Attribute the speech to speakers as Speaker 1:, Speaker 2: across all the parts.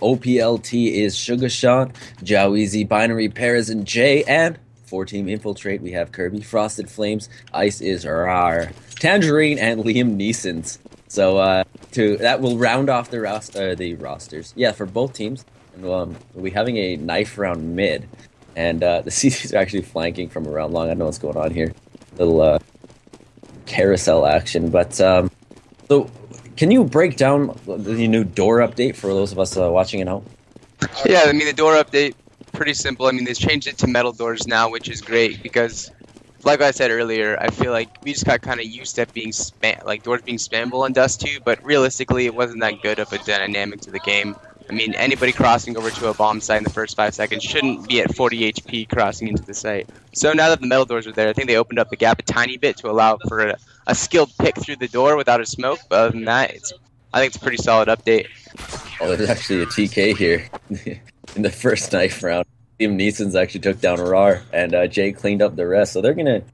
Speaker 1: OPLT is Sugar Sean, Joweezy, Binary, Perez, and Jay. And for Team Infiltrate, we have Kirby, Frosted Flames, Ice is Rar, Tangerine, and Liam Neeson's. So that will round off the rosters. Yeah, for both teams. And we'll be having a knife round mid. And the CCs are actually flanking from around long. I don't know what's going on here. Little carousel action. But so can you break down the new door update for those of us watching at home?
Speaker 2: Yeah, I mean, the door update, pretty simple. I mean, they've changed it to metal doors now, which is great because, like I said earlier, I feel like we just got kind of used to being doors being spammable on Dust 2, but realistically, it wasn't that good of a dynamic to the game. I mean, anybody crossing over to a bomb site in the first 5 seconds shouldn't be at 40 HP crossing into the site. So now that the metal doors are there, I think they opened up the gap a tiny bit to allow for a skilled pick through the door without a smoke. But other than that, I think it's a pretty solid update.
Speaker 1: Oh, there's actually a TK here in the first knife round. Liam Neeson's actually took down Rar, and Jay cleaned up the rest. So they're going to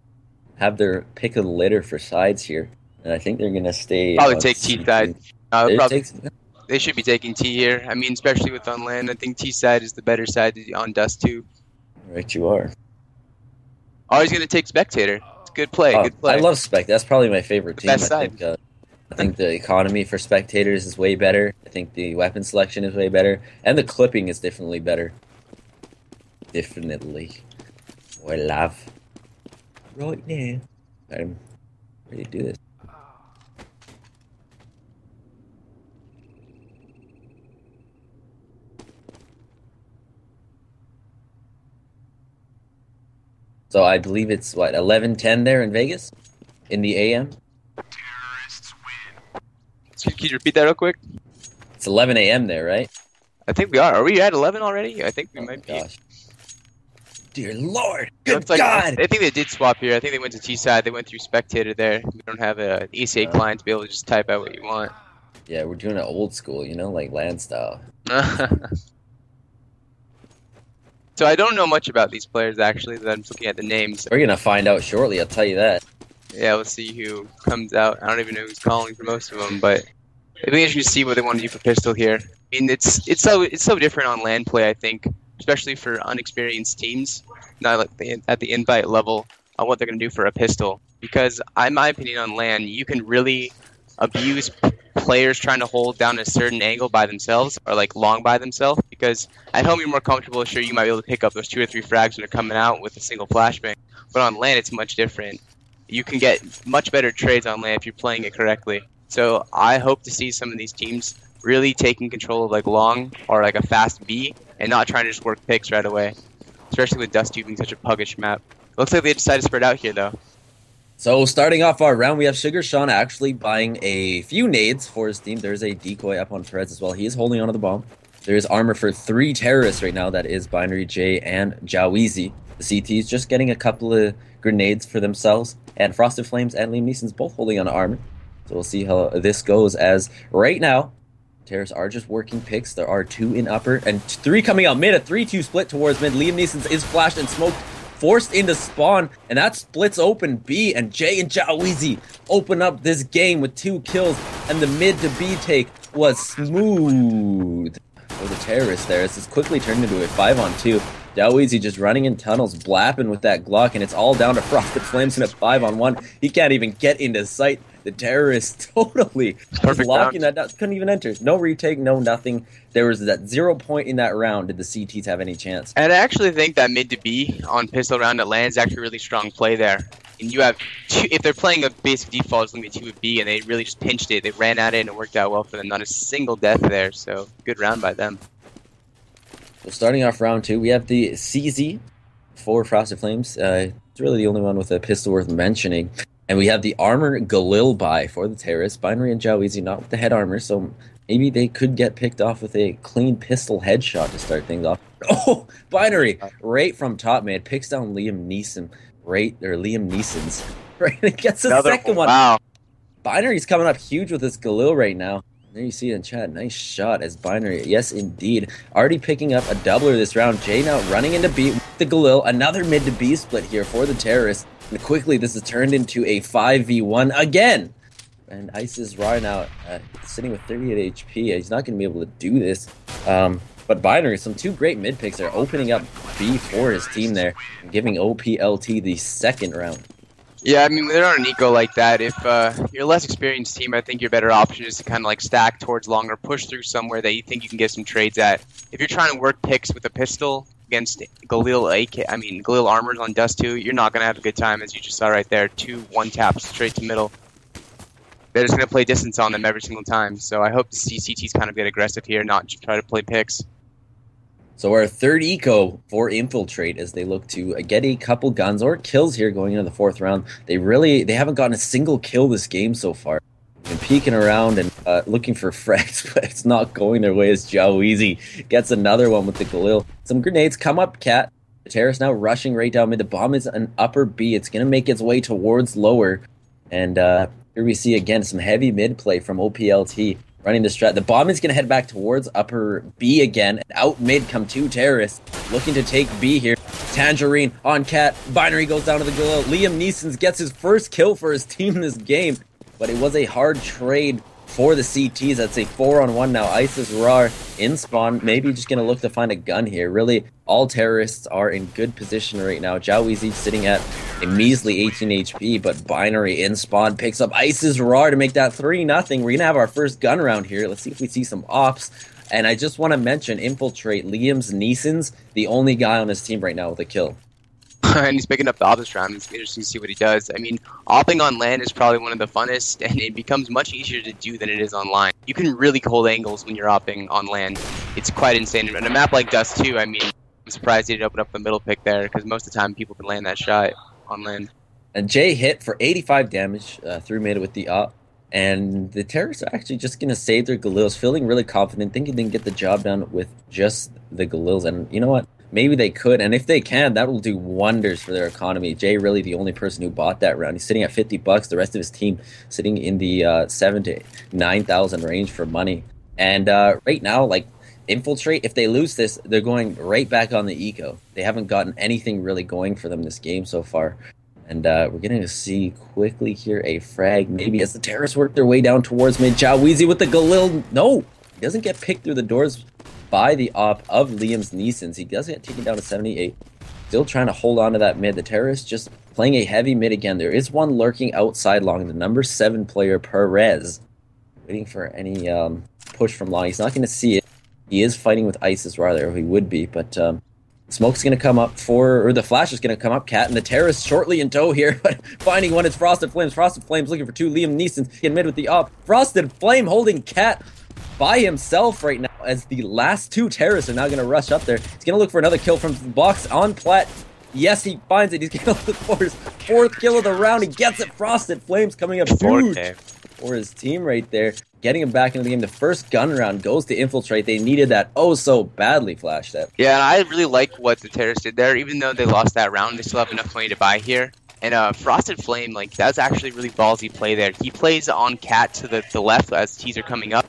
Speaker 1: have their pick of the litter for sides here. And I think they're going to stay...
Speaker 2: Probably take T side. They should be taking T here. I mean, especially with on LAN. I think T side is the better side on Dust 2.
Speaker 1: Right, you are.
Speaker 2: Oh, he's going to take Spectator. It's good play. Good play.
Speaker 1: I love Spec. That's probably my favorite team.
Speaker 2: Best side.
Speaker 1: I think the economy for spectators is way better. I think the weapon selection is way better. And the clipping is definitely better. Definitely. I love. Right now. I'm ready to do this. So I believe it's, 11:10 there in Vegas? In the AM?
Speaker 2: Terrorists win. Can you repeat that real quick?
Speaker 1: It's 11 a.m. there, right?
Speaker 2: I think we are. Are we at 11 already? I think we might be.
Speaker 1: Gosh. Dear Lord! Good
Speaker 2: God!
Speaker 1: I
Speaker 2: think they did swap here. I think they went to T-side. They went through Spectator there. We don't have an ECA client to be able to just type out what you want.
Speaker 1: Yeah, we're doing it old school, like LAN style.
Speaker 2: So I don't know much about these players, actually, that I'm just looking at the names.
Speaker 1: We're going to find out shortly, I'll tell you that.
Speaker 2: Yeah, we'll see who comes out. I don't even know who's calling for most of them, but it'll be interesting to see what they want to do for pistol here. I mean, it's so different on LAN play, I think, especially for unexperienced teams, not like at the invite level, on what they're going to do for a pistol. Because, in my opinion, on LAN, you can really abuse players trying to hold down a certain angle by themselves or like long by themselves, because at home you're more comfortable. Sure, you might be able to pick up those 2 or 3 frags when they're coming out with a single flashbang, but on LAN it's much different. You can get much better trades on LAN if you're playing it correctly. So I hope to see some of these teams really taking control of like long or like a fast B and not trying to just work picks right away, especially with Dust 2 being such a puggish map. Looks like they decided to spread out here though.
Speaker 1: So starting off our round, we have Sugar Sean actually buying a few nades for his team. There's a decoy up on Perez as well. He is holding onto the bomb. There's armor for 3 terrorists right now. That is Binary, J, and Joweezy. The CT's just getting a couple of grenades for themselves. And Frosted Flames and Liam Neeson's both holding on armor. So we'll see how this goes, as right now, terrorists are just working picks. There are 2 in upper and 3 coming out mid. A 3-2 split towards mid. Liam Neeson's is flashed and smoked, forced into spawn, and that splits open B, and Jay and Joweezy open up this game with 2 kills, and the mid to B take was smooth for the terrorists there. This is quickly turned into a 5-on-2. Joweezy just running in tunnels, blapping with that Glock, and it's all down to Frosted Flames in a 5-on-1. He can't even get into sight. The terrorists totally locking that down. Couldn't even enter. No retake, no nothing. There was that 0 point in that round. Did the CTs have any chance?
Speaker 2: And I actually think that mid to B on pistol round at LAN is actually a really strong play there. And you have 2, if they're playing a basic default, it's going to be 2 with B, and they really just pinched it. They ran at it, and it worked out well for them. Not a single death there, so good round by them.
Speaker 1: So starting off round 2, we have the CZ for Frosted Flames. It's really the only one with a pistol worth mentioning. And we have the armor Galil buy for the terrorists. Binary and Joweezy not with the head armor, so maybe they could get picked off with a clean pistol headshot to start things off. Oh, Binary right from top mid picks down Liam Neeson's. Right, and gets the second one.
Speaker 2: Wow.
Speaker 1: Binary's coming up huge with this Galil right now. There you see it in chat. Nice shot as Binary. Yes, indeed. Already picking up a doubler this round. Jay now running into B with the Galil. Another mid to B split here for the terrorists. And quickly, this is turned into a 5v1 again. and Ice is right now sitting with 38 HP. He's not going to be able to do this. But Binary, some two great mid picks are opening up B for his team there, and giving OPLT the second round.
Speaker 2: Yeah, I mean, they're on an eco like that. If you're a less experienced team, I think your better option is to kind of like stack towards longer, push through somewhere that you think you can get some trades at. If you're trying to work picks with a pistol against Galil armors on Dust 2, you're not going to have a good time, as you just saw right there. 2 1-taps straight to middle. They're just going to play distance on them every single time. So I hope to see CTs kind of get aggressive here, not just try to play picks.
Speaker 1: So our third eco for Infiltrate as they look to get a couple guns or kills here going into the fourth round. They haven't gotten a single kill this game so far. Been peeking around and looking for frags, but it's not going their way as Jaweezy gets another one with the Galil. Some grenades come up, Cat. The Terrace now rushing right down mid. The bomb is an upper B. It's going to make its way towards lower. And here we see again some heavy mid play from OPLT. Running the strat. The bomb is going to head back towards upper B again. And out mid come two terrorists looking to take B here. Tangerine on Cat. Binary goes down to the Galil. Liam Neeson gets his first kill for his team this game. But it was a hard trade for the CTs. That's a 4-on-1 now. Isis Rar in spawn. Maybe just going to look to find a gun here. Really, all terrorists are in good position right now. Jaweezy sitting at a measly 18 HP, but Binary in spawn picks up Isis Rar to make that 3-0. We're going to have our first gun round here. Let's see if we see some ops. And I just want to mention Infiltrate. Liam's Neeson's the only guy on his team right now with a kill.
Speaker 2: And he's picking up the ops round. It's interesting to see what he does. I mean, opping on LAN is probably one of the funnest, and it becomes much easier to do than it is online. You can really hold angles when you're opping on LAN. It's quite insane. And a map like Dust 2, I mean, I'm surprised he didn't open up the middle pick there, because most of the time people can land that shot on LAN.
Speaker 1: And Jay hit for 85 damage through mid with the op. And the terrorists are actually just going to save their Galils, feeling really confident, thinking they can get the job done with just the Galils. And you know what? Maybe they could, and if they can, that will do wonders for their economy. Jay really the only person who bought that round. He's sitting at $50. The rest of his team sitting in the 7,000 to 9,000 range for money. And right now, like Infiltrate, if they lose this, they're going right back on the eco. They haven't gotten anything really going for them this game so far. And we're going to see quickly here a frag, maybe as the terrorists work their way down towards mid. Jaweezy with the Galil. No, he doesn't get picked through the doors by the op of Liam's Neeson's. He does get taken down to 78. Still trying to hold on to that mid. The terrorists just playing a heavy mid again. There is one lurking outside long. The number 7 player, Perez. Waiting for any push from long. He's not going to see it. He is fighting with Isis rather, or he would be, but smoke's going to come up or the flash is going to come up, Cat, and the terrorists shortly in tow here, but finding one is Frosted Flames. Frosted Flames looking for 2. Liam Neeson in mid with the op. Frosted Flame holding Cat by himself right now as the last 2 terrorists are now going to rush up there. He's going to look for another kill from the box on Plat. Yes, he finds it. He's going to look for his 4th kill of the round. He gets it. Frosted Flames coming up huge for his team right there. Getting him back into the game. The first gun round goes to Infiltrate. They needed that oh so badly, Flash. That.
Speaker 2: Yeah, and I really like what the terrorists did there. Even though they lost that round, they still have enough money to buy here. And Frosted Flame, like, that's actually really ballsy play there. He plays on Cat to the left as T's are coming up.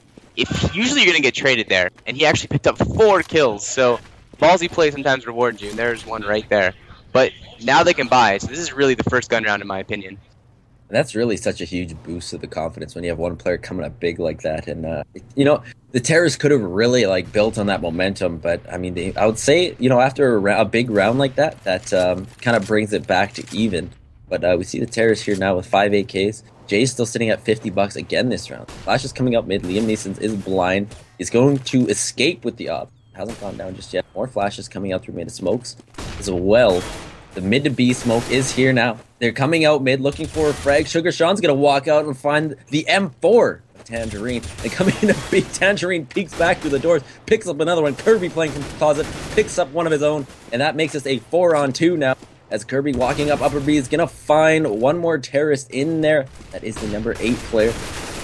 Speaker 2: Usually you're going to get traded there, and he actually picked up 4 kills, so ballsy play sometimes rewards you, and there's one right there. But now they can buy, so this is really the first gun round in my opinion.
Speaker 1: And that's really such a huge boost to the confidence when you have one player coming up big like that. And, you know, the terrorists could have really, like, built on that momentum, but, I mean, I would say, you know, after a big round like that, that kind of brings it back to even. But we see the terrorists here now with 5 AKs. Jay's still sitting at $50 again this round. Flash is coming up mid. Liam Neeson is blind. He's going to escape with the op. Hasn't gone down just yet. More flashes coming out through mid. Smokes as well. The mid to B smoke is here now. They're coming out mid looking for a frag. Sugar Sean's going to walk out and find the M4 of Tangerine. And coming in a big Tangerine peeks back through the doors. Picks up another one. Kirby playing from the closet. Picks up one of his own. And that makes us a 4-on-2 now. As Kirby walking up upper B is going to find one more terrorist in there. That is the number 8 player.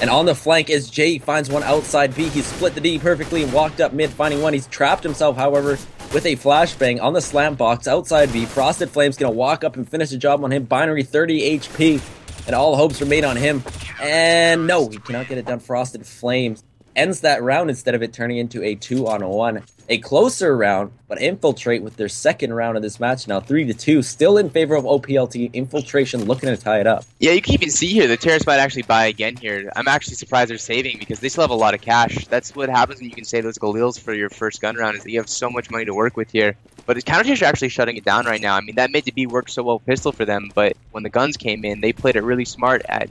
Speaker 1: And on the flank is Jay finds one outside B. He split the D perfectly and walked up mid, finding one. He's trapped himself, however, with a flashbang on the slant box outside B. Frosted Flame's going to walk up and finish the job on him. Binary 30 HP. And all hopes are made on him. And no, he cannot get it done. Frosted Flames ends that round instead of it turning into a 2-on-1. A closer round, but Infiltrate with their second round of this match now, 3-2, still in favor of OPLT. Infiltration looking to tie it up.
Speaker 2: Yeah, you can even see here, the Terrace might actually buy again here. I'm actually surprised they're saving because they still have a lot of cash. That's what happens when you can save those Galils for your first gun round, is that you have so much money to work with here. But the counter are actually shutting it down right now. I mean, that mid to B worked so well with pistol for them, but when the guns came in, they played it really smart at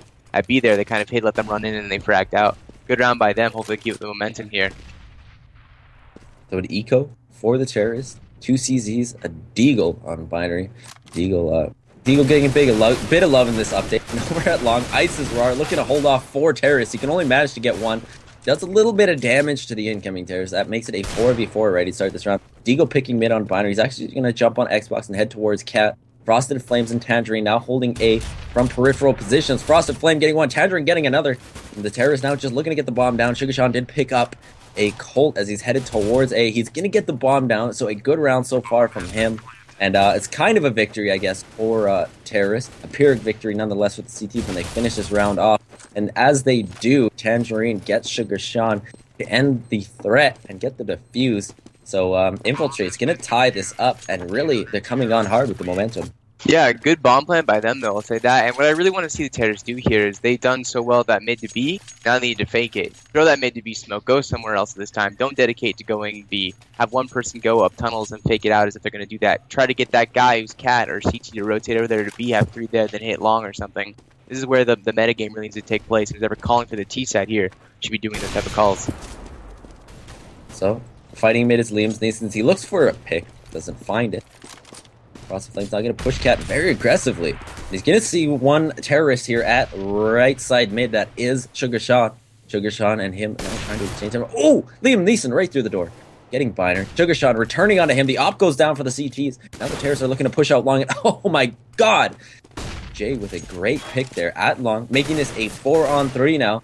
Speaker 2: B there. They kind of paid, let them run in, and they fragged out. Good round by them. Hopefully keep the momentum here.
Speaker 1: So an eco for the terrorists, 2 CZs, a Deagle on binary. Deagle getting a bit of love in this update. And over at long, Ice is raw, looking to hold off 4 terrorists. He can only manage to get 1. Does a little bit of damage to the incoming terrorists. That makes it a 4v4 ready to start this round. Deagle picking mid on binary. He's actually going to jump on Xbox and head towards Cat. Frosted Flames and Tangerine now holding A from peripheral positions. Frosted Flame getting 1, Tangerine getting another. And the terrorist now just looking to get the bomb down. SugarSean did pick up a Colt as he's headed towards A. He's going to get the bomb down, so a good round so far from him. And it's kind of a victory, I guess, for Terrorist. A Pyrrhic victory, nonetheless, with the CT when they finish this round off. And as they do, Tangerine gets SugarSean to end the threat and get the defuse. So Infiltrate's going to tie this up, and really, they're coming on hard with the momentum.
Speaker 2: Yeah, good bomb plan by them, though, I'll say that. And what I really want to see the terrorists do here is they've done so well that mid to B, now they need to fake it. Throw that mid to B smoke, go somewhere else this time. Don't dedicate to going B. Have one person go up tunnels and fake it out as if they're going to do that. Try to get that guy who's Cat or CT to rotate over there to B, have 3 there, then hit long or something. This is where the metagame really needs to take place. Who's ever calling for the T side here should be doing those type of calls.
Speaker 1: So, fighting mid is Liam's Nasons. He looks for a pick, doesn't find it. Frosted Flame's not going to push Cat very aggressively. He's going to see one terrorist here at right side mid. That is SugarSean. SugarSean and him now trying to exchange him. Oh! Liam Neeson right through the door. Getting binary. SugarSean returning onto him. The op goes down for the CTs. Now the terrorists are looking to push out long. And oh my god! Jay with a great pick there at long, making this a 4-on-3 now.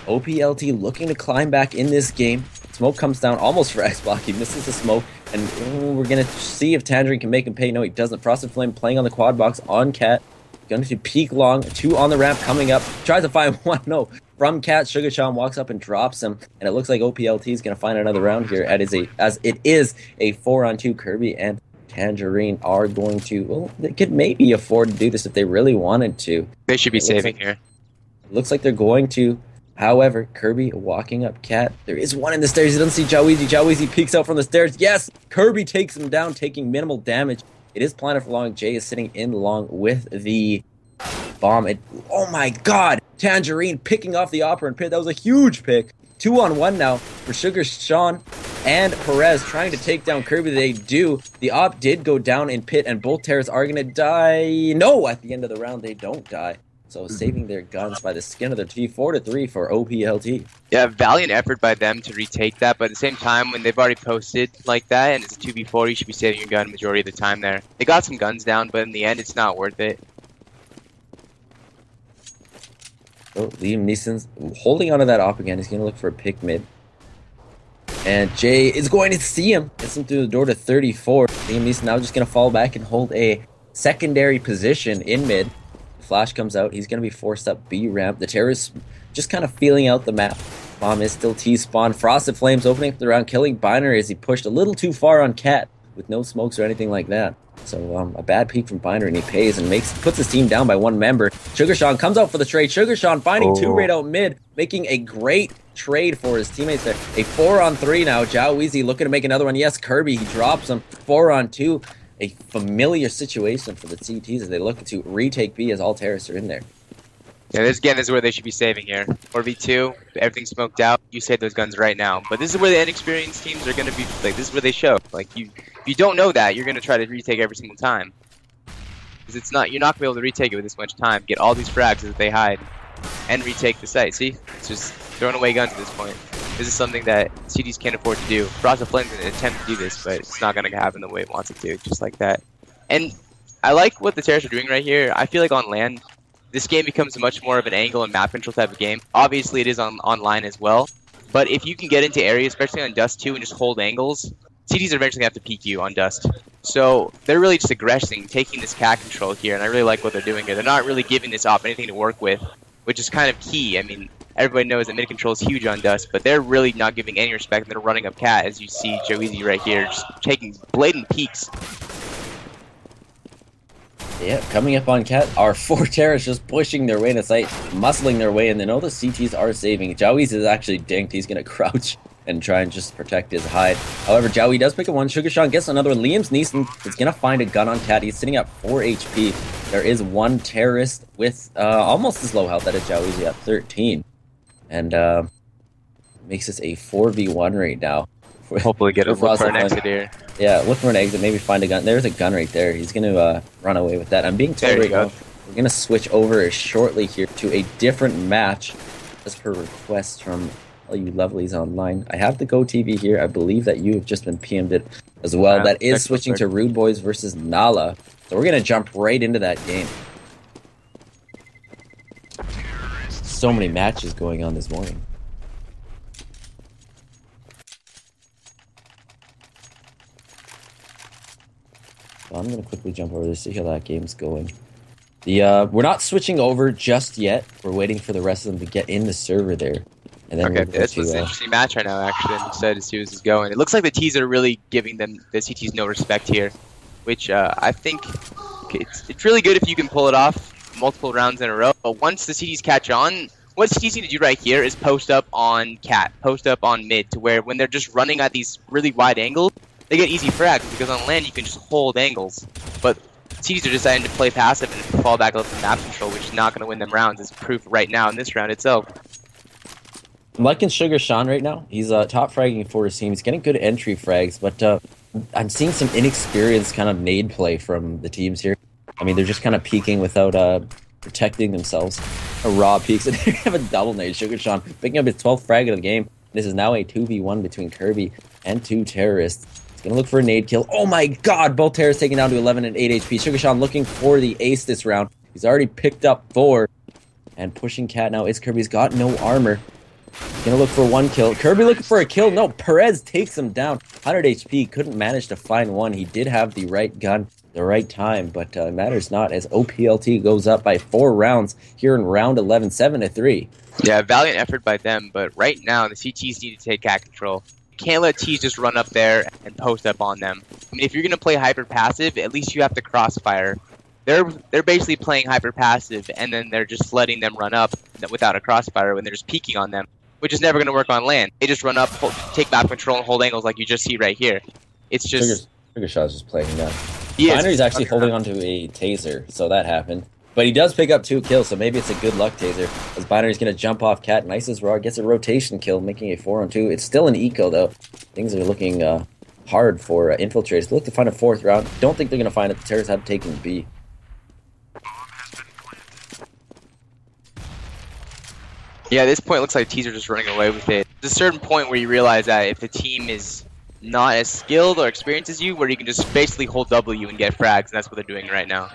Speaker 1: OPLT looking to climb back in this game. Smoke comes down almost for X-Block. He misses the smoke. And we're going to see if Tangerine can make him pay. No, he doesn't. Frosted Flame playing on the quad box on Cat. Going to peek long. 2 on the ramp coming up. Tries to find 1. No. From Cat, SugarSean walks up and drops him. And it looks like OPLT is going to find another round here. As it is a 4-on-2. Kirby and Tangerine are going to... Well, they could maybe afford to do this if they really wanted to.
Speaker 2: They should be saving here.
Speaker 1: Looks like they're going to... However, Kirby walking up Cat. There is one in the stairs. He doesn't see Jaweezy. Jaweezy peeks out from the stairs. Yes! Kirby takes him down, taking minimal damage. It is planted for long. Jay is sitting in long with the bomb. Oh my god! Tangerine picking off the Opera and Pit. That was a huge pick. 2-on-1 now for SugarSean and Perez trying to take down Kirby. They do. The op did go down in Pit, and both terrorists are going to die. No! At the end of the round, they don't die. So saving their guns by the skin of their teeth. 4-3 for OPLT.
Speaker 2: Yeah, valiant effort by them to retake that, but at the same time, when they've already posted like that and it's a 2v4, you should be saving your gun majority of the time there. They got some guns down, but in the end, it's not worth it.
Speaker 1: Oh, Liam Neeson's holding onto that op again. He's going to look for a pick mid. And Jay is going to see him. Gets him through the door to 34. Liam Neeson now just going to fall back and hold a secondary position in mid. Flash comes out. He's going to be forced up B ramp. The terrorists just kind of feeling out the map. Bomb is still T-spawn. Frosted Flames opening up the round, killing Binary as he pushed a little too far on Cat with no smokes or anything like that. So a bad peek from Binary, and he pays and puts his team down by 1 member. SugarSean comes out for the trade. SugarSean finding 2 right out mid, making a great trade for his teammates there. A 4-on-3 now. Jaweezy looking to make another one. Yes, Kirby, he drops him. 4-on-2. A familiar situation for the CTs as they look to retake B as all terrorists are in there.
Speaker 2: Yeah, this is where they should be saving here. 4v2, everything's smoked out. You save those guns right now. But this is where the inexperienced teams are going to be. Like, this is where they show. Like, if you don't know that, you're going to try to retake every single time. Because you're not going to be able to retake it with this much time. Get all these frags as they hide and retake the site. See? It's just throwing away guns at this point. This is something that CTs can't afford to do. Frosted Flame's going to attempt to do this, but it's not going to happen the way it wants it to, just like that. And I like what the terrorists are doing right here. I feel like on LAN, this game becomes much more of an angle and map control type of game. Obviously, it is online as well. But if you can get into areas, especially on Dust 2, and just hold angles, CTs are eventually going to have to peek you on Dust. So they're really just aggressing, taking this cat control here, and I really like what they're doing here. They're not really giving this op anything to work with, which is kind of key. I mean, everybody knows that mid control is huge on Dust, but they're really not giving any respect, and they're running up Cat, as you see joeezy right here, just taking blatant peeks.
Speaker 1: Yeah, coming up on Cat, our 4 terrorists just pushing their way into sight, muscling their way, and then all the CTs are saving. joeezy is actually dinked. He's going to crouch and try and just protect his hide. However, joeezy does pick up one. SugarSean gets another one. Liam's Neeson is going to find a gun on Cat. He's sitting at 4 HP. There is one terrorist with almost as low health. That is joeezy at 13. And makes this a 4v1 right now.
Speaker 2: Hopefully get a look for an exit here.
Speaker 1: Yeah, look for an exit, maybe find a gun. There's a gun right there. He's going to run away with that. I'm being told right now we're going to switch over shortly here to a different match as per request from all you lovelies online. I have the GoTV here. I believe that you have just been PM'd it as well. That is switching to Rude Boys versus Nala. So we're going to jump right into that game. So many matches going on this morning. I'm going to quickly jump over there to see how that game's going. We're not switching over just yet. We're waiting for the rest of them to get in the server there. And then
Speaker 2: this was an interesting match right now, actually. I'm excited to see where this is going. It looks like the T's are really giving them the CTs no respect here, which I think it's really good if you can pull it off multiple rounds in a row. But once the CTs catch on, what CTs need to do right here is post up on Cat, post up on mid, to where when they're just running at these really wide angles, they get easy frags, because on LAN you can just hold angles. But CTs are deciding to play passive and fall back up to map control, which is not going to win them rounds, as proved right now in this round itself.
Speaker 1: I'm liking SugarSean right now. He's top fragging for his team. He's getting good entry frags, but I'm seeing some inexperienced kind of nade play from the teams here. I mean, they're just kind of peeking without protecting themselves. A raw peeks, and they have a double nade. SugarSean picking up his 12th frag of the game. This is now a 2v1 between Kirby and 2 terrorists. He's going to look for a nade kill. Oh my god! Both terrorists taken down to 11 and 8 HP. SugarSean looking for the ace this round. He's already picked up 4. And pushing Cat now is Kirby. He's got no armor. He's going to look for 1 kill. Kirby looking for a kill. No, Perez takes him down. 100 HP. Couldn't manage to find one. He did have the right gun, the right time, but it matters not as OPLT goes up by 4 rounds here in round 11, 7-3.
Speaker 2: Yeah, valiant effort by them, but right now the CTs need to take Cat control. Can't let T's just run up there and post up on them. I mean, if you're going to play hyper passive, at least you have to crossfire. They're basically playing hyper passive, and then they're just letting them run up without a crossfire when they're just peeking on them, which is never going to work on LAN. They just run up, take map control, and hold angles like you just see right here. It's just
Speaker 1: SugarSean's just playing that.
Speaker 2: He
Speaker 1: Binary's actually holding onto a taser, so that happened. But he does pick up 2 kills, so maybe it's a good luck taser. As Binary's going to jump off Cat. Nice as raw. Gets a rotation kill, making a 4-on-2. It's still an eco, though. Things are looking hard for Infiltrators. Look to find a 4th round. Don't think they're going to find it. The terrorists have taken B.
Speaker 2: Yeah, at this point, it looks like T's are just running away with it. There's a certain point where you realize that if the team is not as skilled or experienced as you, where you can just basically hold W and get frags, and that's what they're doing right now.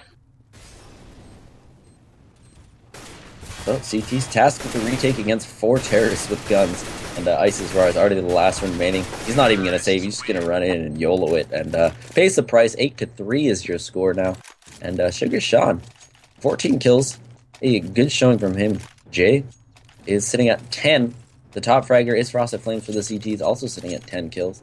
Speaker 1: Well, CT's tasked with the retake against 4 terrorists with guns, and Ice's Raw is already the last one remaining. He's not even going to save, he's just going to run in and YOLO it, and pays the price. 8-3 is your score now. And SugarSean, 14 kills, a good showing from him. Jay is sitting at 10. The top fragger is Frosted Flames for the CTs, also sitting at 10 kills.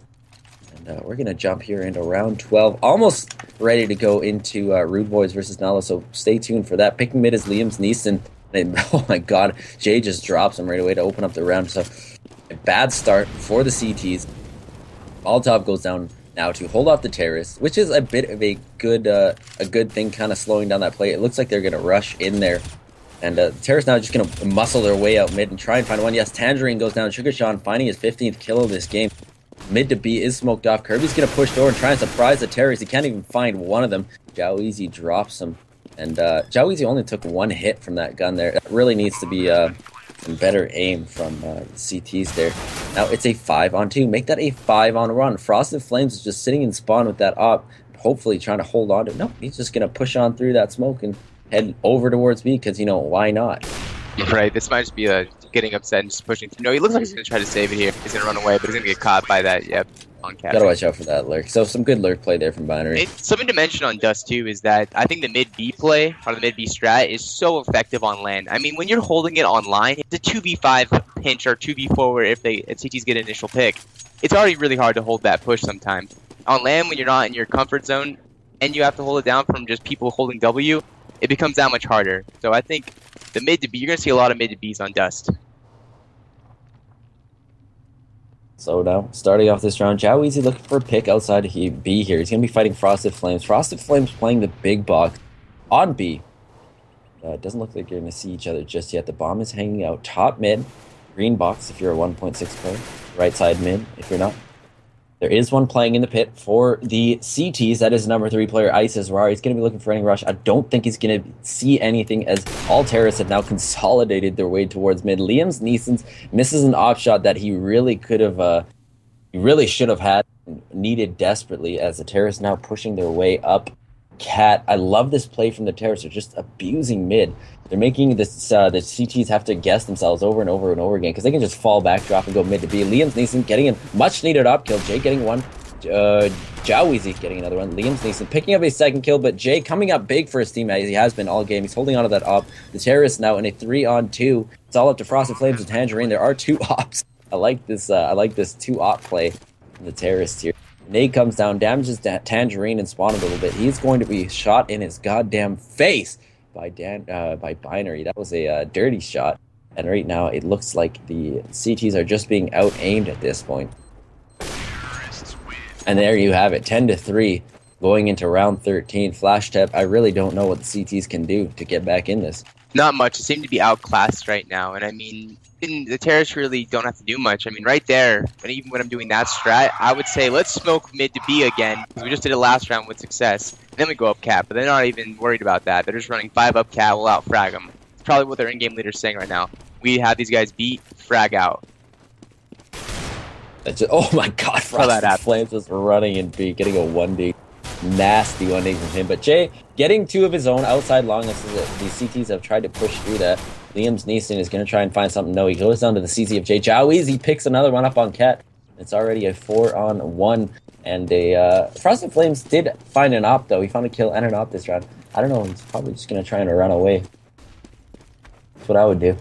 Speaker 1: And we're going to jump here into round 12. Almost ready to go into Rude Boys versus Nala, so stay tuned for that. Picking mid is Liam's Neeson. And, oh my god, Jay just drops him right away to open up the round. So a bad start for the CTs. Molotov goes down now to hold off the terrorists, which is a bit of a good thing, kind of slowing down that play. It looks like they're going to rush in there. And the terrorists now just going to muscle their way out mid and try and find one. Yes, Tangerine goes down. SugarSean finding his 15th kill of this game. Mid to B is smoked off. Kirby's going to push door and try and surprise the terrorists. He can't even find one of them. joeezy drops him. And joeezy only took 1 hit from that gun there. That really needs to be some better aim from the CTs there. Now it's a 5-on-2. Make that a 5-on-1. Frosted Flames is just sitting in spawn with that op, hopefully trying to hold on to it. No, he's just going to push on through that smoke and head over towards B because, you know, why not?
Speaker 2: Right, this might just be getting upset and just pushing. No, he looks like he's going to try to save it here. He's going to run away, but he's going to get caught by that, yep, on cap.
Speaker 1: Gotta watch out for that lurk. So some good lurk play there from Binary.
Speaker 2: Something to mention on Dust, too, is that I think the mid-B play, or the mid-B strat, is so effective on LAN. I mean, when you're holding it online, it's a 2v5 pinch or 2v4 where if CTs get an initial pick, it's already really hard to hold that push sometimes. On LAN, when you're not in your comfort zone, and you have to hold it down from just people holding W, it becomes that much harder. So I think the mid to B, you're going to see a lot of mid to Bs on Dust.
Speaker 1: So now, starting off this round, goRGN looking for a pick outside of B here. He's going to be fighting Frosted Flames. Frosted Flames playing the big box on B. It doesn't look like you're going to see each other just yet. The bomb is hanging out top mid. Green box if you're a 1.6 player. Right side mid if you're not. There is one playing in the pit for the CTs. That is number 3 player, Isis Rar. He's going to be looking for any rush. I don't think he's going to see anything as all terrorists have now consolidated their way towards mid. Liam's Neeson's misses an off shot that he really could have, he really should have had, needed desperately as the terrorists now pushing their way up. Cat, I love this play from the terrorists. They're just abusing mid. They're making this, the CTs have to guess themselves over and over and over again because they can just fall back, drop, and go mid to B. Liam's Neeson getting a much needed up kill. Jay getting one. goRGN getting another one. Liam's Neeson picking up a second kill, but Jay coming up big for his team as he has been all game. He's holding on to that op. The terrorists now in a 3-on-2. It's all up to Frosted Flames and Tangerine. There are 2 ops. I like this 2-op play from the terrorists here. Nade comes down, damages Tangerine and Spawn a little bit. He's going to be shot in his goddamn face by Binary. That was a dirty shot. And right now, it looks like the CTs are just being out-aimed at this point. And there you have it, 10-3, going into round 13. Flash Tep, I really don't know what the CTs can do to get back in this.
Speaker 2: Not much. They seem to be outclassed right now. And I mean, the terrorists really don't have to do much. I mean, right there, and even when I'm doing that strat, I would say let's smoke mid to B again, because we just did it last round with success. And then we go up cap, but they're not even worried about that. They're just running 5 up cap, we'll out frag them. It's probably what their in-game leader's saying right now. We have these guys beat, frag out.
Speaker 1: That's just, oh my god, Frosted Flames was running and B, getting a 1D. Nasty 1D from him. But Jay getting 2 of his own outside long. These CTs have tried to push through that. Liam's Neeson is going to try and find something. No, he goes down to the CT of Jay. goRGN picks another one up on Cat. It's already a 4-on-1. And a Frosted Flames did find an op, though. He found a kill and an op this round. I don't know. He's probably just going to try and run away. That's what I would do.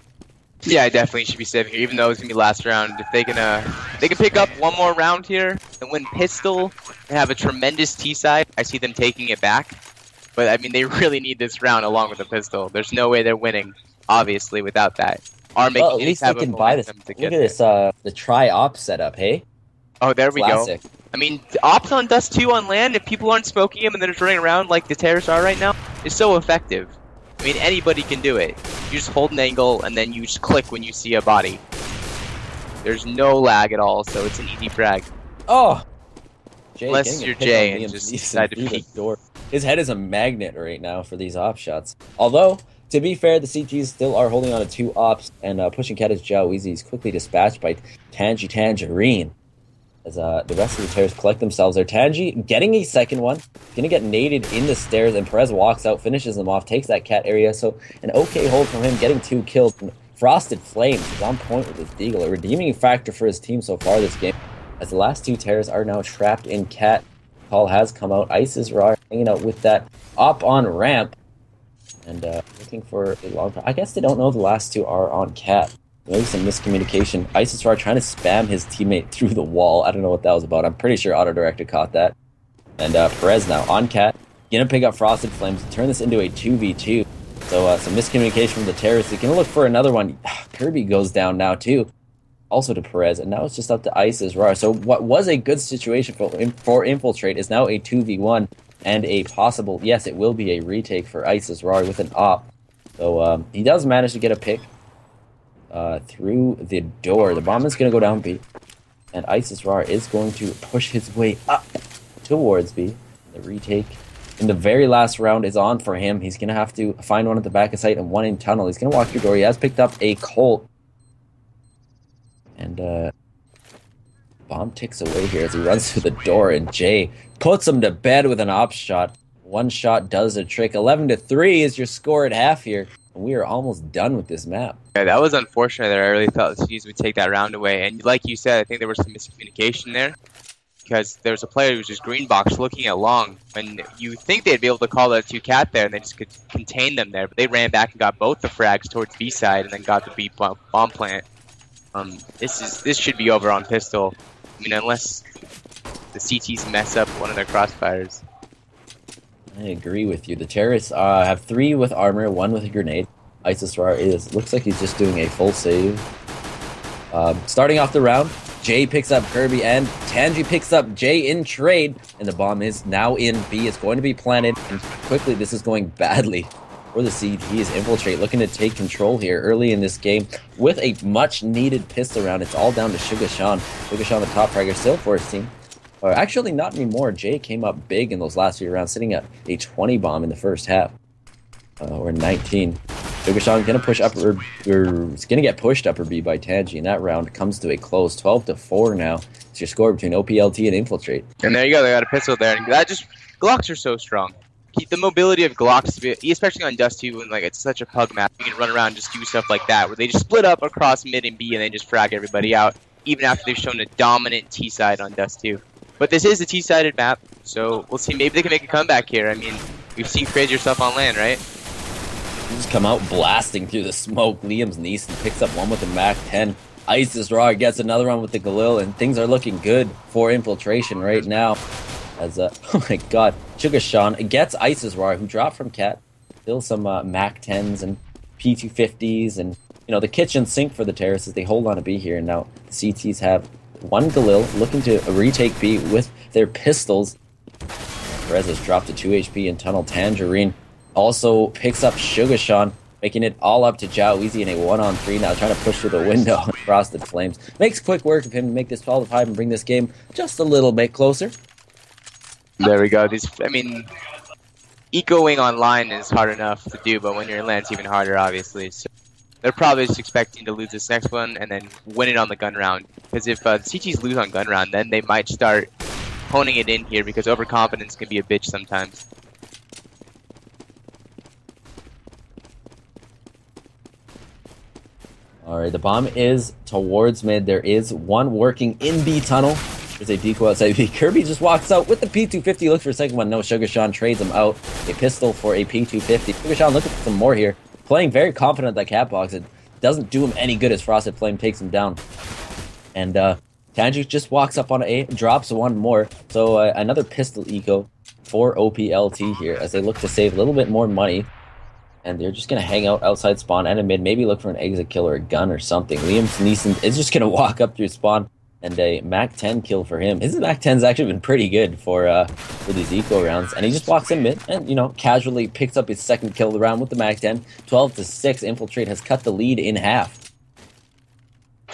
Speaker 2: Yeah, I definitely should be saving here, even though it's gonna be last round. If they can pick up one more round here and win pistol and have a tremendous T side, I see them taking it back. But I mean, they really need this round along with the pistol. There's no way they're winning, obviously, without that.
Speaker 1: Well, at least they can buy this. Look at this, the tri-op setup, hey?
Speaker 2: Oh, there we
Speaker 1: Classic.
Speaker 2: go. I mean, the ops on Dust 2 on land, if people aren't smoking him and they're just running around like the terrorists are right now, is so effective. I mean, anybody can do it. You just hold an angle, and then you just click when you see a body. There's no lag at all, so it's an easy frag.
Speaker 1: Oh! Jay
Speaker 2: unless you're Jay and just decide to peek.
Speaker 1: His head is a magnet right now for these op shots. Although, to be fair, the CTs still are holding on to 2 ops, and pushing Cat as goRGN is quickly dispatched by Tangerine. As the rest of the terrorists collect themselves there. Tangi getting a second one. Gonna get naded in the stairs, and Perez walks out, finishes them off, takes that cat area. So an okay hold from him, getting 2 kills. Frosted Flames is on point with his deagle. A redeeming factor for his team so far this game. As the last 2 terrorists are now trapped in cat. Call has come out. Isis Rar hanging out with that op on ramp. And looking for a long time. I guess they don't know the last 2 are on cat. Maybe some miscommunication. Isis Rar trying to spam his teammate through the wall. I don't know what that was about. I'm pretty sure Autodirector caught that. And Perez now on cat. Gonna pick up Frosted Flames. Turn this into a 2v2. So some miscommunication from the terrorists. They're gonna look for another one. Kirby goes down now too. Also to Perez. And now it's just up to Isis Rar. So what was a good situation for Infiltrate is now a 2v1. And a possible, yes, it will be a retake for Isis Rar with an op. So he does manage to get a pick. Through the door. The bomb is going to go down B. And Isis Rar is going to push his way up towards B. The retake in the very last round is on for him. He's going to have to find one at the back of site and one in tunnel. He's going to walk through door. He has picked up a Colt. And bomb ticks away here as he runs through the door. And Jay puts him to bed with an op shot. One shot does the trick. 11-3 is your score at half here. We are almost done with this map.
Speaker 2: Yeah, that was unfortunate there. I really thought the Cities would take that round away. And like you said, I think there was some miscommunication there. Because there was a player who was just green box looking at long. And you think they'd be able to call that 2 cat there and they just could contain them there. But they ran back and got both the frags towards B side and then got the B bomb plant. This should be over on pistol. I mean, unless the CTs mess up one of their crossfires.
Speaker 1: I agree with you. The terrorists have 3 with armor, 1 with a grenade. ISISRAR looks like he's just doing a full save. Starting off the round, Jay picks up Kirby and Tanji picks up Jay in trade. And the bomb is now in B. It's going to be planted. And quickly, this is going badly for the CTs. Infiltrate looking to take control here early in this game with a much-needed pistol round. It's all down to SugarSean. SugarSean, the top fragger, still for his team. Actually, not anymore. Jay came up big in those last few rounds, sitting at a 20 bomb in the first half. Or 19. SugarSean gonna push up, or is gonna get pushed upper B by Tanji, and that round comes to a close, 12-4 now. It's your score between OPLT and Infiltrate.
Speaker 2: And there you go, they got a pistol there. And that just, Glocks are so strong. Keep the mobility of Glocks, especially on Dust 2, when like it's such a pug map, you can run around and just do stuff like that, where they just split up across mid and B and they just frag everybody out, even after they've shown a dominant T side on Dust 2. But this is a T-sided map, so we'll see. Maybe they can make a comeback here. I mean, we've seen crazier stuff on LAN, right?
Speaker 1: Just come out blasting through the smoke. Liam's Neeson picks up one with the MAC-10. ISISRAR gets another one with the Galil, and things are looking good for Infiltration right now. As, oh my god, SugarSean gets ISISRAR, who dropped from Cat. Still some MAC-10s and P250s, and, you know, the kitchen sink for the terrorists as they hold on to B here. And now the CTs have 1 Galil looking to retake B with their pistols. Perez has dropped to 2 HP in Tunnel. Tangerine also picks up SugarSean, making it all up to Joweezy in a 1-on-3 now, trying to push through the window and Frosted Flames. Makes quick work of him to make this 12-5 and bring this game just a little bit closer.
Speaker 2: There we go. Ecoing online is hard enough to do, but when you're in LAN, it's even harder, obviously. So they're probably just expecting to lose this next one and then win it on the gun round. Because if the CTs lose on gun round, then they might start honing it in here, because overconfidence can be a bitch sometimes.
Speaker 1: Alright, the bomb is towards mid. There is one working in B tunnel. There's a decoy outside B. Kirby just walks out with the P250, looks for a second one. No, SugarSean trades him out. A pistol for a P250. SugarSean looking for some more here. Playing very confident at that cat box. It doesn't do him any good as Frosted Flame takes him down. And Tanji just walks up on A, drops one more. So another pistol eco for OPLT here as they look to save a little bit more money. And they're just going to hang out outside spawn and in mid, maybe look for an exit kill or a gun or something. Liam Neeson is just going to walk up through spawn and a MAC-10 kill for him. His MAC-10's actually been pretty good for these eco rounds. And he just walks in mid and, you know, casually picks up his second kill of the round with the MAC-10. 12-6, Infiltrate has cut the lead in half.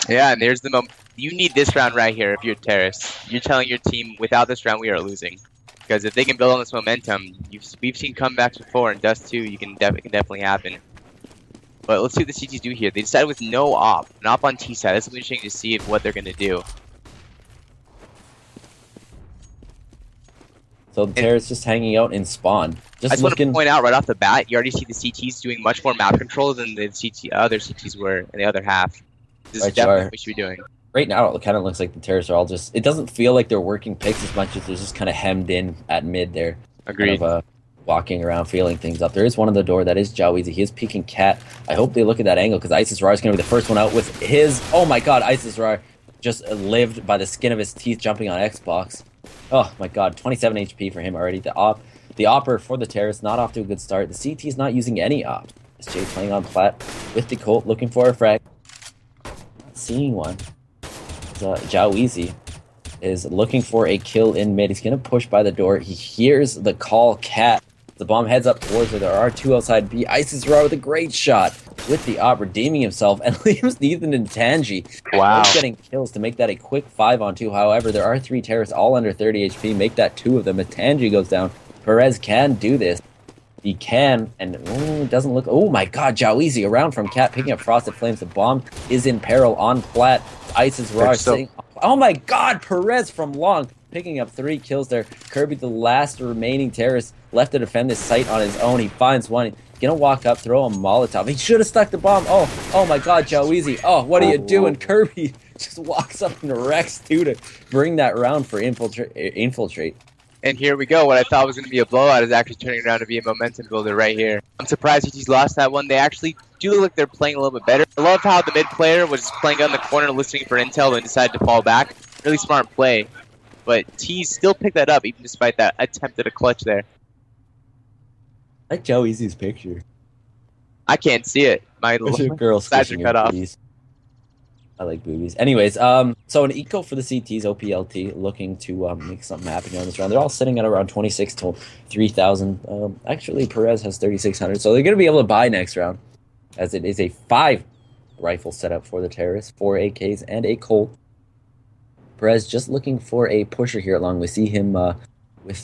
Speaker 2: Yeah, and there's the moment. You need this round right here if you're a terrorist. You're telling your team, without this round, we are losing. Because if they can build on this momentum, we've seen comebacks before in Dust 2, it can definitely happen. But let's see what the CTs do here. They decided with no op, an op on T side. That's interesting to see what they're going to do.
Speaker 1: So the terrorists just hanging out in spawn.
Speaker 2: I just want to point out right off the bat, you already see the CTs doing much more map control than the other CTs were in the other half. This is definitely what we should be doing.
Speaker 1: Right now, it kind of looks like the terrorists are all just... It doesn't feel like they're working picks as much as they're just kind of hemmed in at mid there.
Speaker 2: Agreed.
Speaker 1: Kind of, walking around, feeling things up. There is one on the door. That is Joweezy. He is peeking Cat. I hope they look at that angle because ISISRAR is going to be the first one out with his... Oh my god, ISISRAR just lived by the skin of his teeth jumping on Xbox. Oh my god, 27 HP for him already. The opper for the terrorists not off to a good start. The CT is not using any op. SJ playing on plat with the Colt, looking for a frag. Not seeing one. Joweezy is looking for a kill in mid. He's going to push by the door. He hears the call Cat. The bomb heads up towards her. There are 2 outside B. ISISRAR with a great shot with the op, redeeming himself, and leaves Ethan and Tanji.
Speaker 2: Wow.
Speaker 1: Both getting kills to make that a quick 5-on-2. However, there are 3 terrorists all under 30 HP. Make that 2 of them. If Tanji goes down, Perez can do this. He can, and it doesn't look... Oh my god, Joweezy around from Cat, picking up Frosted Flames. The bomb is in peril on plat. ISISRAR saying... Oh my god, Perez from long picking up 3 kills there. Kirby, the last remaining terrorist, left to defend this site on his own. He finds one. He's gonna walk up, throw a Molotov. He should have stuck the bomb. Oh my God, Joweezy. Oh, what are you doing? Kirby just walks up and wrecks 2 to bring that round for Infiltrate.
Speaker 2: And here we go. What I thought was going to be a blowout is actually turning around to be a momentum builder right here. I'm surprised he's lost that one. They actually do look like they're playing a little bit better. I love how the mid player was playing on the corner listening for intel and decided to fall back. Really smart play. But T still picked that up even despite that attempt at a clutch there.
Speaker 1: I like Joweezy's picture.
Speaker 2: I can't see it. My
Speaker 1: girl
Speaker 2: sides are cut off.
Speaker 1: I like boobies. Anyways, so an eco for the CTs, OPLT, looking to make something happen here on this round. They're all sitting at around 26 to 3,000. Actually, Perez has 3,600, so they're going to be able to buy next round, as it is a 5 rifle setup for the terrorists, 4 AKs and a Colt. Perez just looking for a pusher here along. We see him with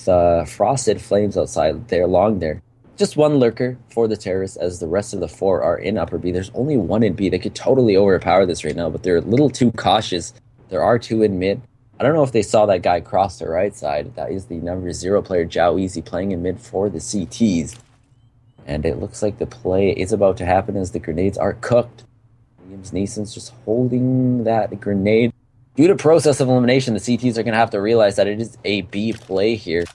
Speaker 1: frosted flames outside there, long there. Just 1 lurker for the terrorists, as the rest of the 4 are in upper B. There's only 1 in B. They could totally overpower this right now, but they're a little too cautious. There are 2 in mid. I don't know if they saw that guy cross the right side. That is the number 0 player, Joweezy, playing in mid for the CTs. And it looks like the play is about to happen as the grenades are cooked. Liam Neeson's just holding that grenade. Due to process of elimination, the CTs are going to have to realize that it is a B play here.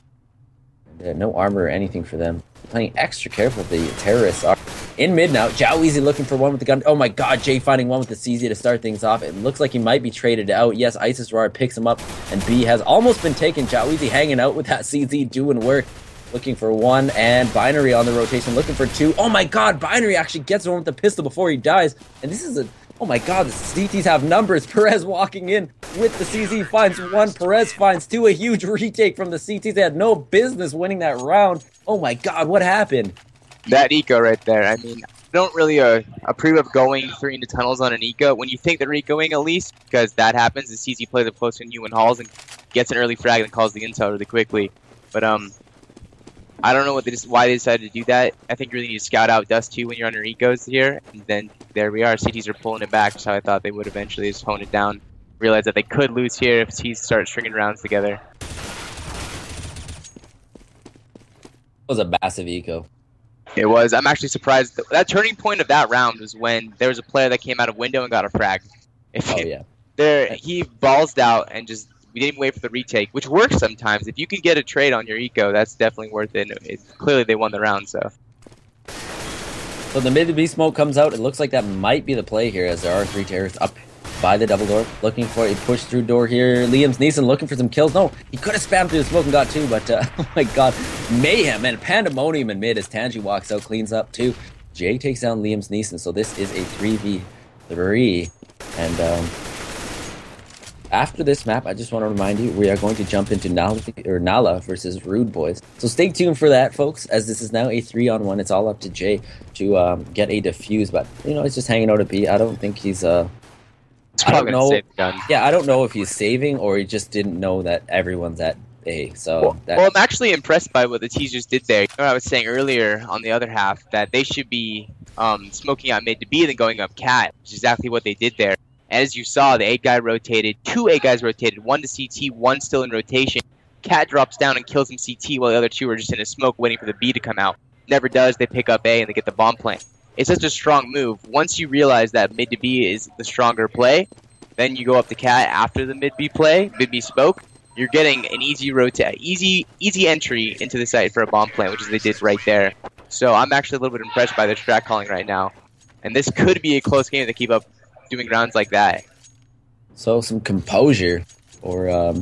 Speaker 1: And, no armor or anything for them. Playing extra careful. The terrorists are in mid now. Joweezy looking for one with the gun. Oh my God, Jay finding one with the CZ to start things off. It looks like he might be traded out. Yes, Isis Roar picks him up, and B has almost been taken. Joweezy hanging out with that CZ, doing work. Looking for 1, and Binary on the rotation, looking for 2. Oh my God, Binary actually gets one with the pistol before he dies. And this is a... Oh my God, the CTs have numbers. Perez walking in with the CZ finds 1. Perez finds 2. A huge retake from the CTs. They had no business winning that round. Oh my God, what happened?
Speaker 2: That eco right there. I mean, I don't really approve of going 3 into tunnels on an eco when you think they're ecoing at least, because that happens. The CZ plays up close to you in halls and gets an early frag and calls the intel really quickly. But I don't know why they decided to do that. I think you really need to scout out Dust 2 when you're on your ecos here. And then there we are. CTs are pulling it back, so I thought they would eventually just hone it down. Realize that they could lose here if T's start stringing rounds together.
Speaker 1: It was a massive eco.
Speaker 2: It was. I'm actually surprised. That turning point of that round was when there was a player that came out of window and got a frag. He ballsed out and just... We didn't wait for the retake, which works sometimes. If you can get a trade on your eco, that's definitely worth it. Clearly, they won the round, so.
Speaker 1: So the mid B smoke comes out. It looks like that might be the play here, as there are 3 terrorists up by the double door. Looking for a push-through door here. Liam Neeson looking for some kills. No, he could have spammed through the smoke and got 2, but oh my God. Mayhem and pandemonium in mid as Tanji walks out, cleans up 2. Jay takes down Liam Neeson, so this is a 3v3. And, after this map, I just want to remind you, we are going to jump into Nala versus Rude Boys. So stay tuned for that, folks, as this is now a 3-on-1. It's all up to Jay to get a defuse, but, you know, he's just hanging out at B. I don't think he's, I don't know. Yeah, I don't know if he's saving or he just didn't know that everyone's at A. So
Speaker 2: well, I'm actually impressed by what the T's just did there. You know what I was saying earlier on the other half, that they should be smoking out mid to B and then going up cat, which is exactly what they did there. As you saw, the 8 guy rotated, 2 8 guys rotated, 1 to CT, 1 still in rotation. Cat drops down and kills him CT while the other 2 are just in a smoke waiting for the B to come out. Never does, they pick up A and they get the bomb plant. It's such a strong move. Once you realize that mid to B is the stronger play, then you go up to Cat after the mid B play, mid B smoke. You're getting an easy entry into the site for a bomb plant, which is they did right there. So I'm actually a little bit impressed by their strat calling right now. And this could be a close game to keep up doing rounds like that.
Speaker 1: So some composure or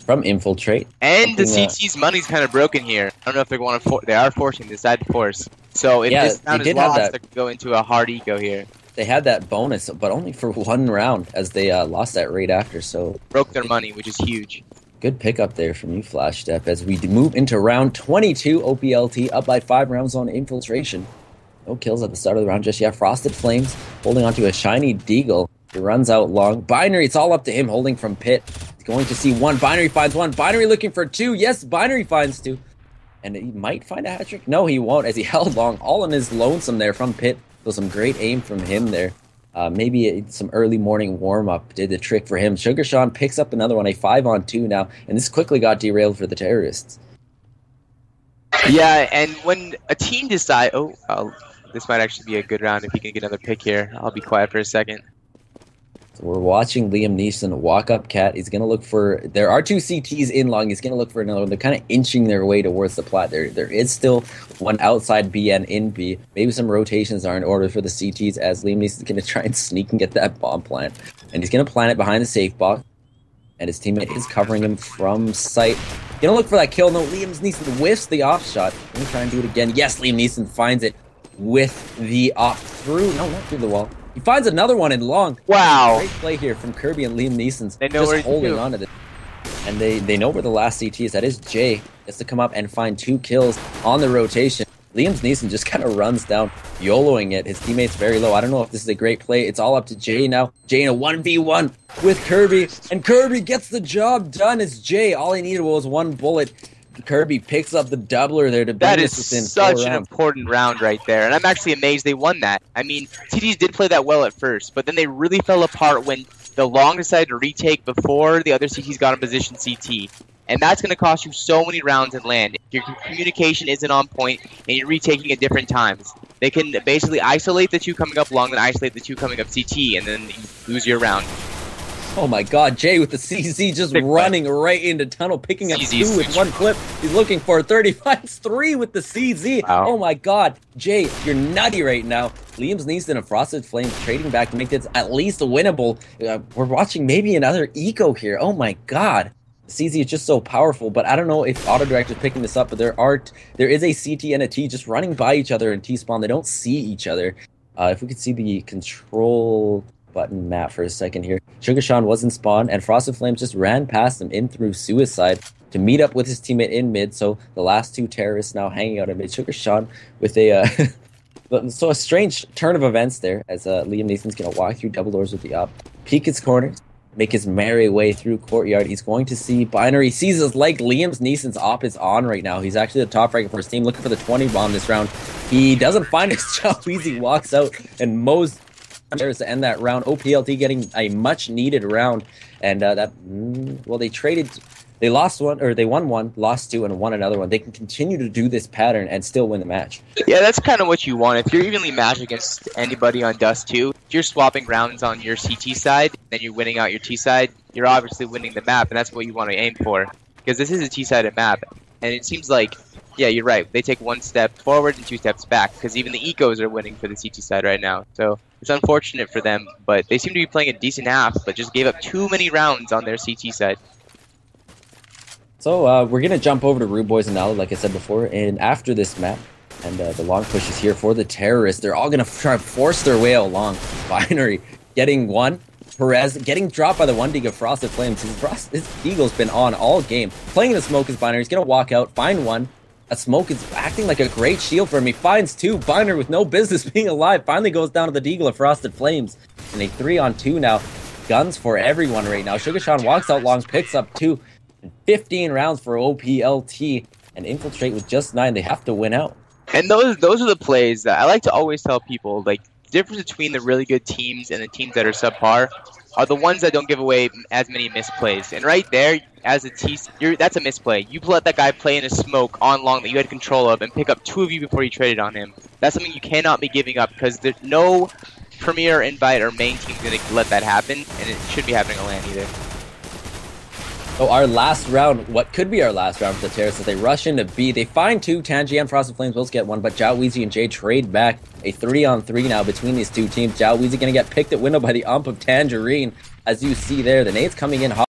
Speaker 1: from Infiltrate.
Speaker 2: And the CT's money's kind of broken here. I don't know if they're going to they are forcing this side to force. So if this round is lost, they could go into a hard eco here.
Speaker 1: They had that bonus, but only for 1 round, as they lost that right after. So
Speaker 2: broke their money, which is huge.
Speaker 1: Good pickup there from you, Flash Step, as we move into round 22. OPLT up by 5 rounds on Infiltration. No kills at the start of the round just yet. Frosted Flames holding onto a shiny Deagle. He runs out long. Binary, it's all up to him, holding from Pit. He's going to see 1. Binary finds 1. Binary looking for 2. Yes, Binary finds 2. And he might find a hat-trick. No, he won't, as he held long, all in his lonesome there from Pit. So some great aim from him there. Maybe some early morning warm-up did the trick for him. Sugar Sean picks up another one, a 5-on-2 now, and this quickly got derailed for the terrorists.
Speaker 2: Yeah, and when a team decide, this might actually be a good round if he can get another pick here. I'll be quiet for a second.
Speaker 1: So we're watching Liam Neeson walk up cat. He's going to look for... There are two CTs in long. He's going to look for another one. They're kind of inching their way towards the plat. There is still one outside B and in B. Maybe some rotations are in order for the CTs as Liam Neeson's going to try and sneak and get that bomb plant. And he's going to plant it behind the safe box. And his teammate is covering him from sight. Going to look for that kill. No, Liam Neeson whiffs the off shot. Going to try and do it again. Yes, Liam Neeson finds it with the off through. No, not through the wall. He finds another one in long.
Speaker 2: Wow.
Speaker 1: Great play here from Kirby and Liam Neeson's.
Speaker 2: They know
Speaker 1: just holding on to this. And they know where the last CT is. That is Jay. Gets to come up and find 2 kills on the rotation. Liam Neeson just kind of runs down, YOLOing it. His teammate's very low. I don't know if this is a great play. It's all up to Jay now. Jay in a 1v1 with Kirby. And Kirby gets the job done as Jay. All he needed was 1 bullet. Kirby picks up the doubler there to beat
Speaker 2: That
Speaker 1: us
Speaker 2: is
Speaker 1: within
Speaker 2: such
Speaker 1: 4
Speaker 2: an
Speaker 1: rounds.
Speaker 2: important round right there, and I'm actually amazed they won that. I mean, TDs did play that well at first, but then they really fell apart when the long decided to retake before the other CTs got in position CT. And that's going to cost you so many rounds in LAN. Your communication isn't on point, and you're retaking at different times. They can basically isolate the 2 coming up long, then isolate the 2 coming up CT, and then you lose your round.
Speaker 1: Oh my god, Jay with the CZ just running right into tunnel, picking up 2 with 1 clip. He's looking for a 35-3 with the CZ.
Speaker 2: Wow.
Speaker 1: Oh my god, Jay, you're nutty right now. Liam Neeson and Frosted Flames trading back to make this at least winnable. We're watching maybe another eco here. Oh my god. CZ is just so powerful, but I don't know if Autodirect is picking this up, but there is a CT and a T just running by each other in T-spawn. They don't see each other. If we could see the control button map for a second here. Sugar Sean was in spawn, and Frosted Flames just ran past him in through suicide to meet up with his teammate in mid, so the last 2 terrorists now hanging out in mid. Sugar Sean with a... so a strange turn of events there, as Liam Neeson's going to walk through double doors with the up, peek his corner, make his merry way through courtyard. He's going to see Binary. Sees his leg. Liam Neeson's op is on right now. He's actually the top ranker for his team, looking for the 20 bomb this round. He doesn't find his job. Easy walks out and mows to end that round. OPLT getting a much needed round, and they lost 1, or they won 1, lost 2, and won another one. They can continue to do this pattern and still win the match.
Speaker 2: Yeah, that's kind of what you want. If you're evenly matched against anybody on Dust 2, if you're swapping rounds on your CT side, then you're winning out your T side, you're obviously winning the map, and that's what you want to aim for. Because this is a T-sided map, and it seems like, yeah, you're right. They take 1 step forward and 2 steps back, because even the ecos are winning for the CT side right now. So it's unfortunate for them, but they seem to be playing a decent half, but just gave up too many rounds on their CT side.
Speaker 1: So we're going to jump over to Rude Boys and Nala, like I said before, and after this map, and the long push is here for the terrorists. They're all going to try and force their way along. Binary getting 1. Perez getting dropped by the 1 dig of Frosted Flames. His Eagle's been on all game. Playing the smoke is Binary. He's going to walk out, find 1. That smoke is acting like a great shield for him. He finds 2. Binary with no business being alive finally goes down to the Deagle of Frosted Flames. And a 3-on-2 now. Guns for everyone right now. Sugar Sean walks out long, picks up 2. 15 rounds for OPLT, and Infiltrate with just 9. They have to win out.
Speaker 2: And those are the plays that I like to always tell people, like, the difference between the really good teams and the teams that are subpar are the ones that don't give away as many misplays. And right there, as a T, that's a misplay. You let that guy play in a smoke on long that you had control of and pick up 2 of you before you traded on him. That's something you cannot be giving up, because there's no Premier, Invite, or main team going to let that happen, and it shouldn't be happening on LAN either.
Speaker 1: So our last round, what could be our last round for the terrorists, as they rush into B. They find 2, Tangi and Frosted Flames both get 1, but Joweezy and Jay trade back. A 3-on-3 now between these 2 teams. Joweezy going to get picked at window by the ump of Tangerine. As you see there, the nades coming in hot.